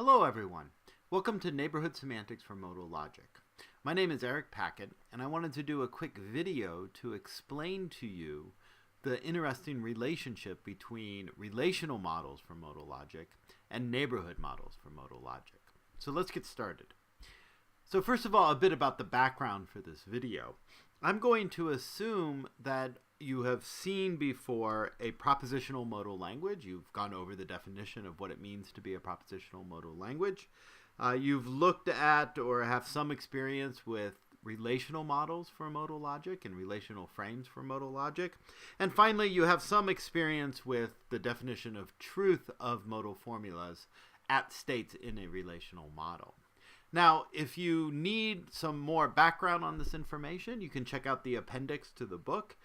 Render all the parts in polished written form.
Hello everyone. Welcome to Neighborhood Semantics for Modal Logic. My name is Eric Packett, and I wanted to do a quick video to explain to you the interesting relationship between relational models for modal logic and neighborhood models for modal logic. So let's get started. So first of all, a bit about the background for this video. I'm going to assume that you have seen before a propositional modal language. You've gone over the definition of what it means to be a propositional modal language. You've looked at or have some experience with relational models for modal logic and relational frames for modal logic. And finally, you have some experience with the definition of truth of modal formulas at states in a relational model. Now, if you need some more background on this information, you can check out the appendix to the book.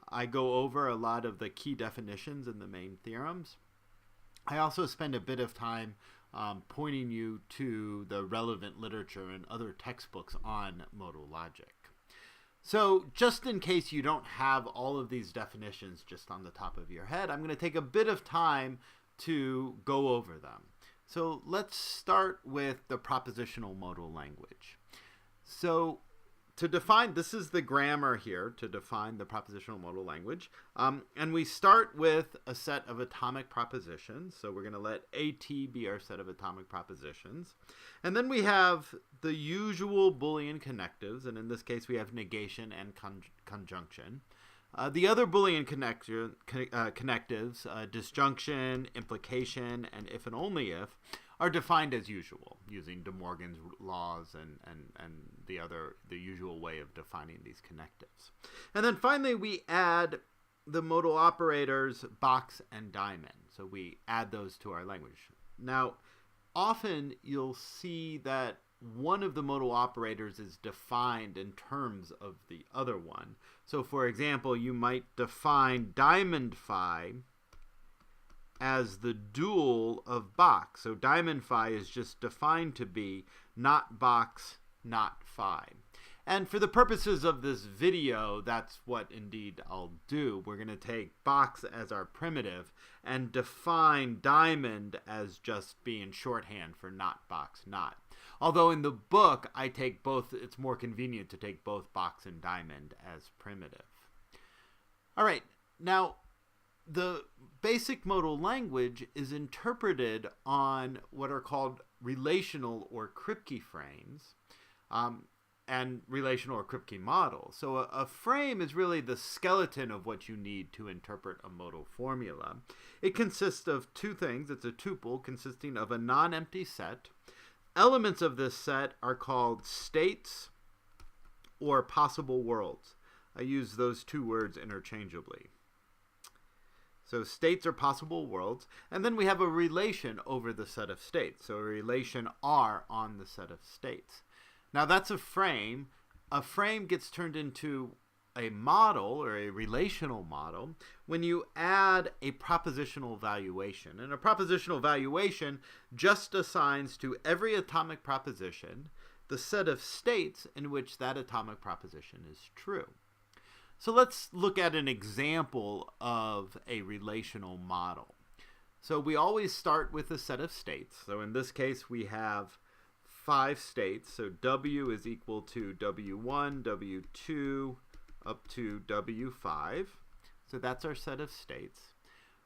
I go over a lot of the key definitions and the main theorems. I also spend a bit of time pointing you to the relevant literature and other textbooks on modal logic. So just in case you don't have all of these definitions just on the top of your head, I'm going to take a bit of time to go over them. So let's start with the propositional modal language. So to define, this is the grammar here to define the propositional modal language. And we start with a set of atomic propositions. So we're going to let AT be our set of atomic propositions. And then we have the usual Boolean connectives. And in this case, we have negation and conjunction. The other Boolean connectives, disjunction, implication, and if and only if, are defined as usual using De Morgan's laws and the usual way of defining these connectives. And then finally we add the modal operators box and diamond. So we add those to our language. Now, often you'll see that one of the modal operators is defined in terms of the other one. So for example, you might define diamond phi as the dual of box. So diamond phi is just defined to be not box, not phi. And for the purposes of this video, that's what indeed I'll do. We're going to take box as our primitive and define diamond as just being shorthand for not box, not. Although in the book, I take both, it's more convenient to take both box and diamond as primitive. All right, now the basic modal language is interpreted on what are called relational or Kripke frames and relational or Kripke models. So a frame is really the skeleton of what you need to interpret a modal formula. It consists of two things. It's a tuple consisting of a non-empty set. Elements of this set are called states or possible worlds. I use those two words interchangeably. So states are possible worlds, and then we have a relation over the set of states. So a relation R on the set of states. Now that's a frame. A frame gets turned into a model or a relational model when you add a propositional valuation. And a propositional valuation just assigns to every atomic proposition the set of states in which that atomic proposition is true. So let's look at an example of a relational model. So we always start with a set of states. So in this case, we have 5 states. So W is equal to W1, W2, up to W5. So that's our set of states.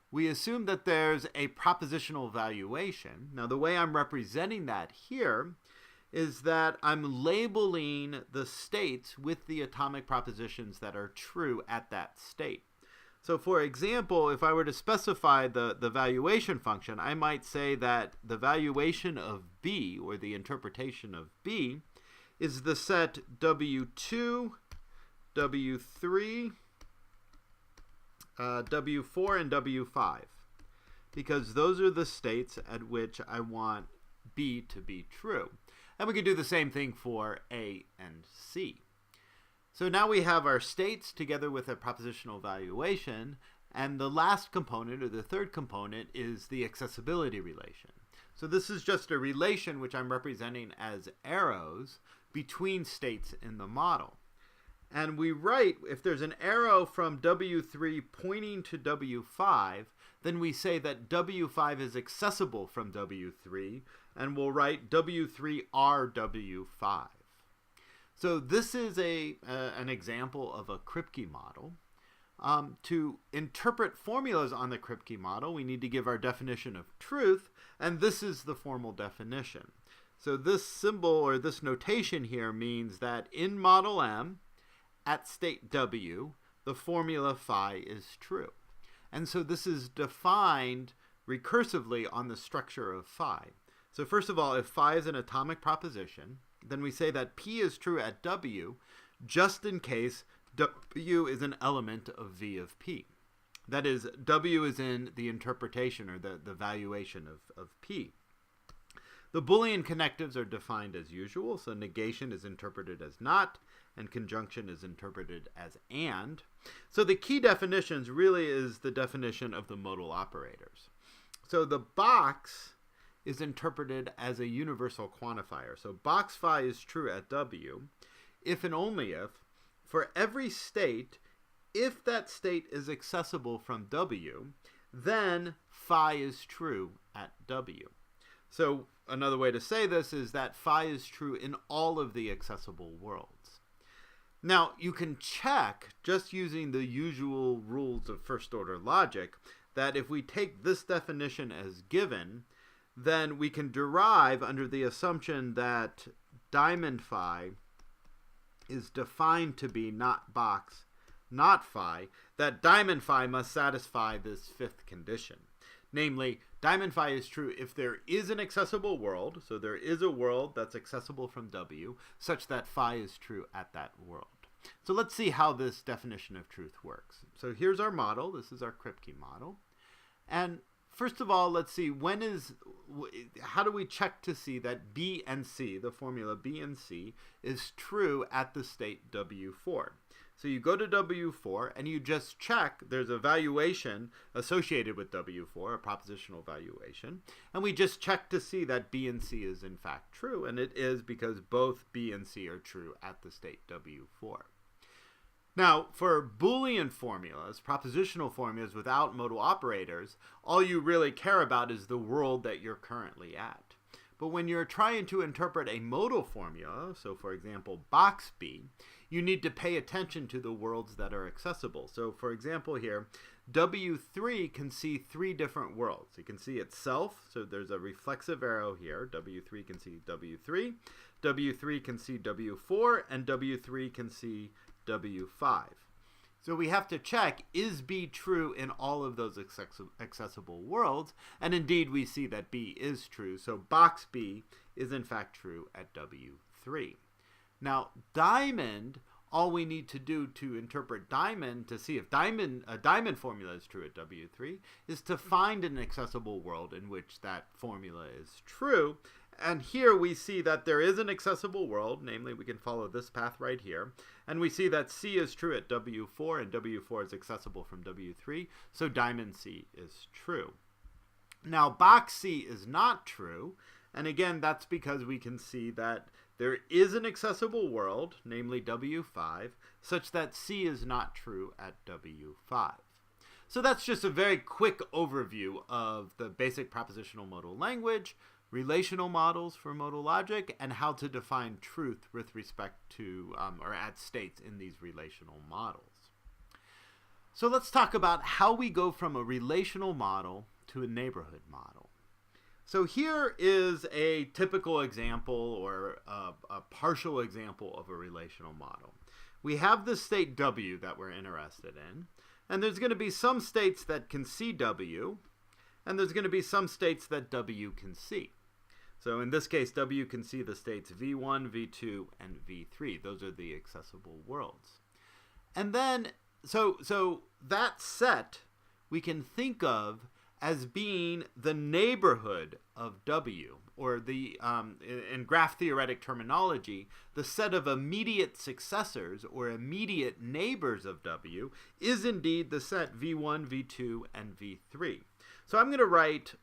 We assume that there's a propositional valuation. Now the way I'm representing that here is that I'm labeling the states with the atomic propositions that are true at that state. So for example, if I were to specify the valuation function, I might say that the valuation of B, or the interpretation of B, is the set W2, W3, W4, and W5, because those are the states at which I want B to be true. And we can do the same thing for A and C. So now we have our states together with a propositional valuation, and the last component, or the third component, is the accessibility relation. So this is just a relation which I'm representing as arrows between states in the model. And we write, if there's an arrow from W3 pointing to W5, then we say that W5 is accessible from W3, and we'll write W3R W5. So this is an example of a Kripke model. To interpret formulas on the Kripke model, we need to give our definition of truth, and this is the formal definition. So this symbol or this notation here means that in model M, at state W, the formula phi is true. And so this is defined recursively on the structure of phi. So first of all, if phi is an atomic proposition, then we say that P is true at W just in case W is an element of V of P. That is, W is in the interpretation or the valuation of P. The Boolean connectives are defined as usual, so negation is interpreted as not, and conjunction is interpreted as and. So the key definitions really is the definition of the modal operators. So the box is interpreted as a universal quantifier. So box phi is true at W if and only if, for every state, if that state is accessible from W, then phi is true at W. So another way to say this is that phi is true in all of the accessible worlds. Now, you can check, just using the usual rules of first order logic, that if we take this definition as given, then we can derive under the assumption that diamond phi is defined to be not box, not phi, that diamond phi must satisfy this fifth condition. Namely, diamond phi is true if there is an accessible world, so there is a world that's accessible from W, such that phi is true at that world. So let's see how this definition of truth works. So here's our model. This is our Kripke model. And first of all, let's see, how do we check to see that B and C, the formula B and C, is true at the state W4? So you go to W4 and you just check, there's a valuation associated with W4, a propositional valuation, and we just check to see that B and C is in fact true, and it is because both B and C are true at the state W4. Now, for Boolean formulas, propositional formulas without modal operators, all you really care about is the world that you're currently at. But when you're trying to interpret a modal formula, so for example, box B, you need to pay attention to the worlds that are accessible. So for example here, W3 can see three different worlds. It can see itself, so there's a reflexive arrow here. W3 can see W3, W3 can see W4, and W3 can see W5. So we have to check, is B true in all of those accessible worlds? And indeed, we see that B is true. So box B is in fact true at W3. Now, diamond, all we need to do to interpret diamond, to see if a diamond formula is true at W3, is to find an accessible world in which that formula is true. And here we see that there is an accessible world, namely we can follow this path right here, and we see that C is true at W4, and W4 is accessible from W3, so diamond C is true. Now box C is not true, and again that's because we can see that there is an accessible world, namely W5, such that C is not true at W5. So that's just a very quick overview of the basic propositional modal language, relational models for modal logic, and how to define truth with respect to or at states in these relational models. So let's talk about how we go from a relational model to a neighborhood model. So here is a typical example or a partial example of a relational model. We have the state W that we're interested in, and there's going to be some states that can see W, and there's going to be some states that W can see. So in this case, W can see the states V1, V2, and V3. Those are the accessible worlds. And then, so that set we can think of as being the neighborhood of W, or the in graph theoretic terminology, the set of immediate successors or immediate neighbors of W is indeed the set V1, V2, and V3. So I'm going to write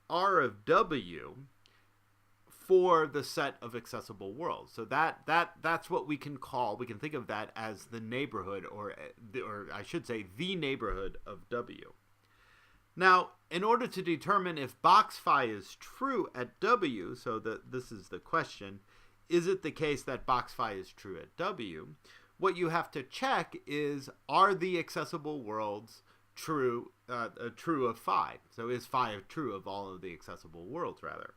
R of W for the set of accessible worlds. So that's what we can think of that as the neighborhood, or I should say the neighborhood of W. Now, in order to determine if box phi is true at W, so this is the question, is it the case that box phi is true at W? What you have to check is, are the accessible worlds true of phi? So is phi true of all of the accessible worlds, rather?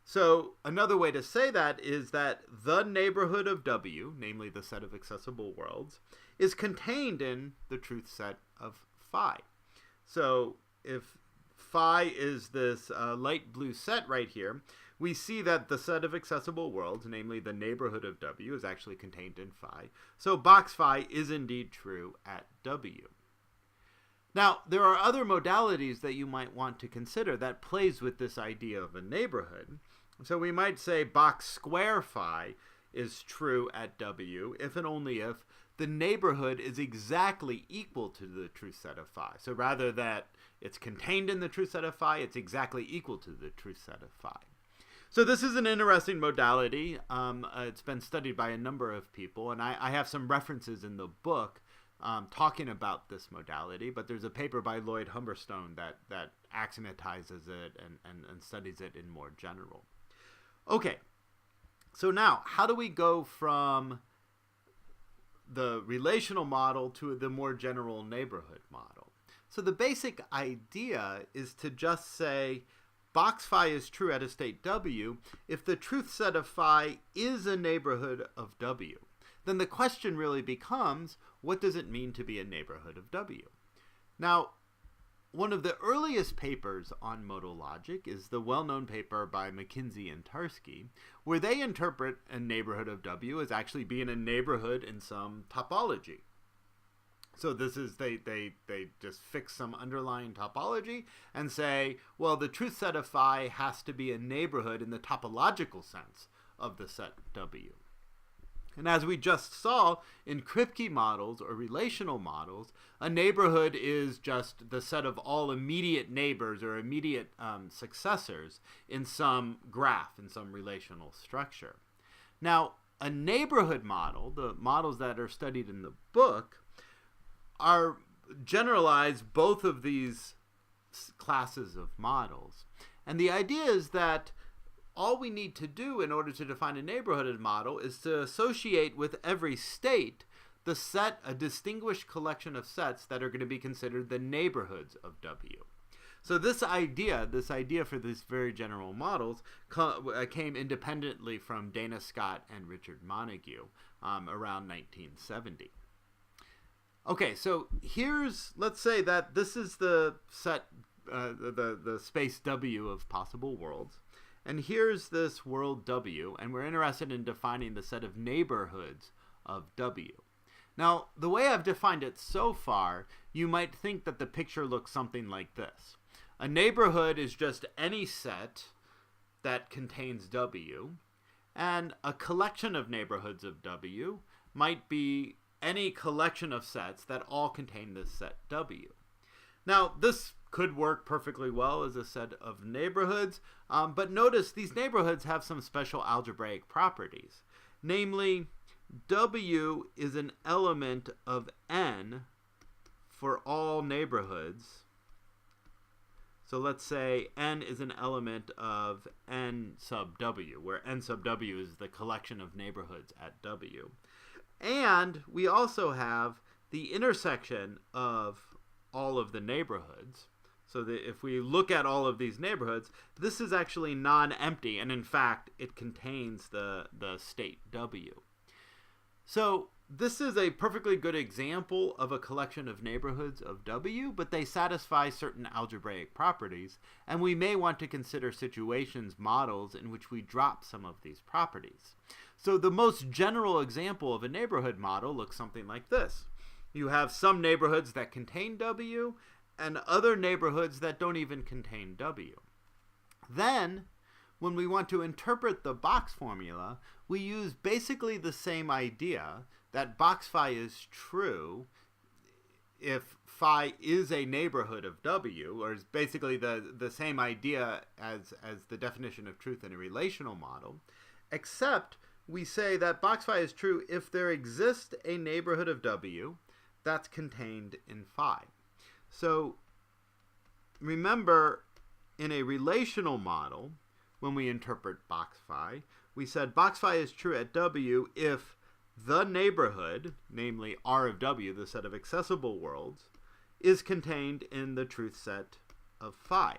So another way to say that is that the neighborhood of W, namely the set of accessible worlds, is contained in the truth set of phi. So if phi is this light blue set right here, we see that the set of accessible worlds, namely the neighborhood of W, is actually contained in phi. So box phi is indeed true at W. Now, there are other modalities that you might want to consider that plays with this idea of a neighborhood. So we might say box square phi is true at W if and only if the neighborhood is exactly equal to the truth set of phi. So rather that it's contained in the truth set of phi, it's exactly equal to the truth set of phi. So this is an interesting modality. It's been studied by a number of people, and I have some references in the book talking about this modality, but there's a paper by Lloyd Humberstone that axiomatizes it and studies it in more general. Okay, so now how do we go from the relational model to the more general neighborhood model? So the basic idea is to just say box phi is true at a state W if the truth set of phi is a neighborhood of W. Then the question really becomes, what does it mean to be a neighborhood of W? Now, one of the earliest papers on modal logic is the well-known paper by McKinsey and Tarski, where they interpret a neighborhood of W as actually being a neighborhood in some topology. So this is, they just fix some underlying topology and say, well, the truth set of phi has to be a neighborhood in the topological sense of the set W. And as we just saw in Kripke models or relational models, a neighborhood is just the set of all immediate neighbors or immediate successors in some graph, in some relational structure. Now, a neighborhood model, the models that are studied in the book, are generalize both of these classes of models. And the idea is that all we need to do in order to define a neighborhood model is to associate with every state the set, a distinguished collection of sets that are going to be considered the neighborhoods of W. So this idea for these very general models came independently from Dana Scott and Richard Montague around 1970. Okay, so let's say that this is the set, the space W of possible worlds. And here's this world W, and we're interested in defining the set of neighborhoods of W. Now, the way I've defined it so far, you might think that the picture looks something like this. A neighborhood is just any set that contains W, and a collection of neighborhoods of W might be any collection of sets that all contain this set W. Now, this could work perfectly well as a set of neighborhoods, but notice these neighborhoods have some special algebraic properties. Namely, W is an element of N for all neighborhoods. So let's say N is an element of N sub W, where N sub W is the collection of neighborhoods at W. And we also have the intersection of all of the neighborhoods. So that if we look at all of these neighborhoods, this is actually non-empty, and in fact, it contains the state W. So this is a perfectly good example of a collection of neighborhoods of W, but they satisfy certain algebraic properties, and we may want to consider situations, models, in which we drop some of these properties. So the most general example of a neighborhood model looks something like this. You have some neighborhoods that contain W, and other neighborhoods that don't even contain W. Then, when we want to interpret the box formula, we use basically the same idea, that box phi is true if phi is a neighborhood of W, or is basically the same idea as the definition of truth in a relational model, except we say that box phi is true if there exists a neighborhood of W that's contained in phi. So remember, in a relational model, when we interpret box phi, we said box phi is true at W if the neighborhood, namely R of W, the set of accessible worlds, is contained in the truth set of phi.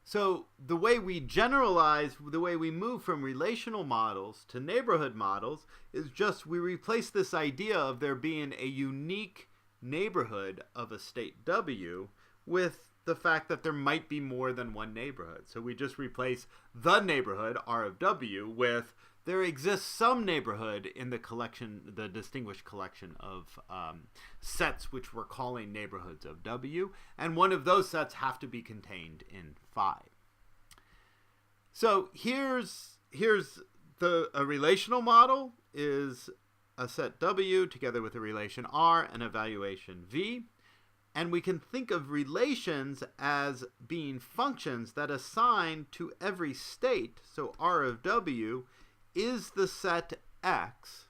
So the way we generalize, the way we move from relational models to neighborhood models is just we replace this idea of there being a unique neighborhood of a state W with the fact that there might be more than one neighborhood. So we just replace the neighborhood, R of W, with there exists some neighborhood in the collection, the distinguished collection of sets which we're calling neighborhoods of W, and one of those sets have to be contained in phi. So here's a relational model is a set W together with a relation R and evaluation V. And we can think of relations as being functions that assign to every state, so R of W is the set X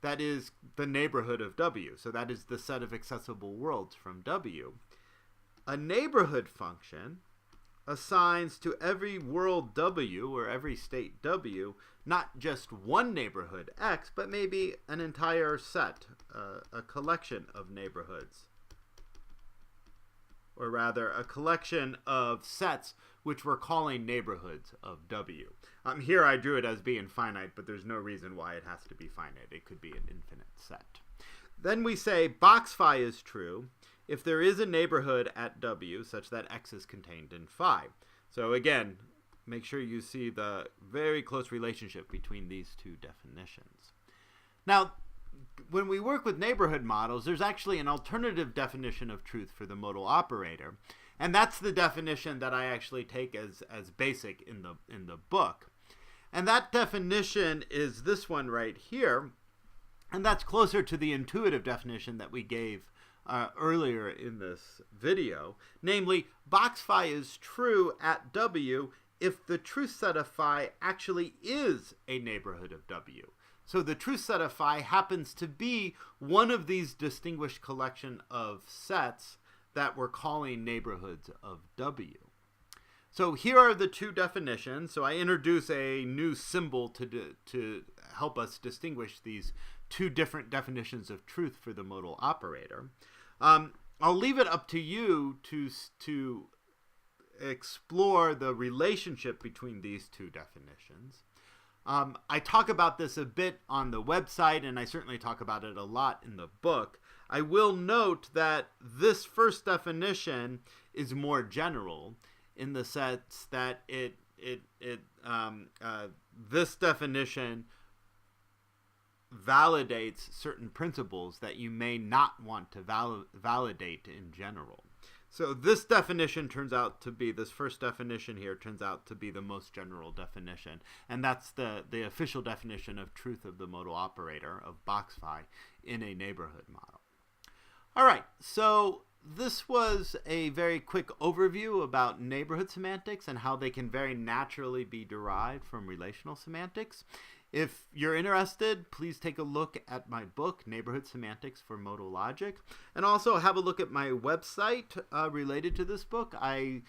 that is the neighborhood of W. So that is the set of accessible worlds from W. A neighborhood function assigns to every world W or every state W not just one neighborhood X, but maybe an entire set, a collection of neighborhoods. Or rather, a collection of sets which we're calling neighborhoods of W. Here I drew it as being finite, but there's no reason why it has to be finite. It could be an infinite set. Then we say box phi is true if there is a neighborhood at W such that X is contained in phi. So again, make sure you see the very close relationship between these two definitions. Now, when we work with neighborhood models, there's actually an alternative definition of truth for the modal operator, and that's the definition that I actually take as basic in the book. And that definition is this one right here, and that's closer to the intuitive definition that we gave earlier in this video. Namely, box phi is true at W if the truth set of phi actually is a neighborhood of W. So the truth set of phi happens to be one of these distinguished collection of sets that we're calling neighborhoods of W. So here are the two definitions. So I introduce a new symbol to help us distinguish these two different definitions of truth for the modal operator. I'll leave it up to you to explore the relationship between these two definitions. I talk about this a bit on the website, and I certainly talk about it a lot in the book. I will note that this first definition is more general in the sense that this definition validates certain principles that you may not want to validate in general. So this definition turns out to be, this first definition here turns out to be the most general definition. And that's the official definition of truth of the modal operator of box phi in a neighborhood model. All right, so this was a very quick overview about neighborhood semantics and how they can very naturally be derived from relational semantics. If you're interested, please take a look at my book, Neighborhood Semantics for Modal Logic, and also have a look at my website related to this book. I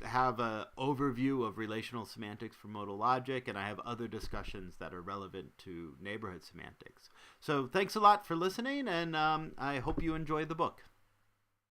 have an overview of relational semantics for modal logic, and I have other discussions that are relevant to neighborhood semantics. So thanks a lot for listening, and I hope you enjoy the book.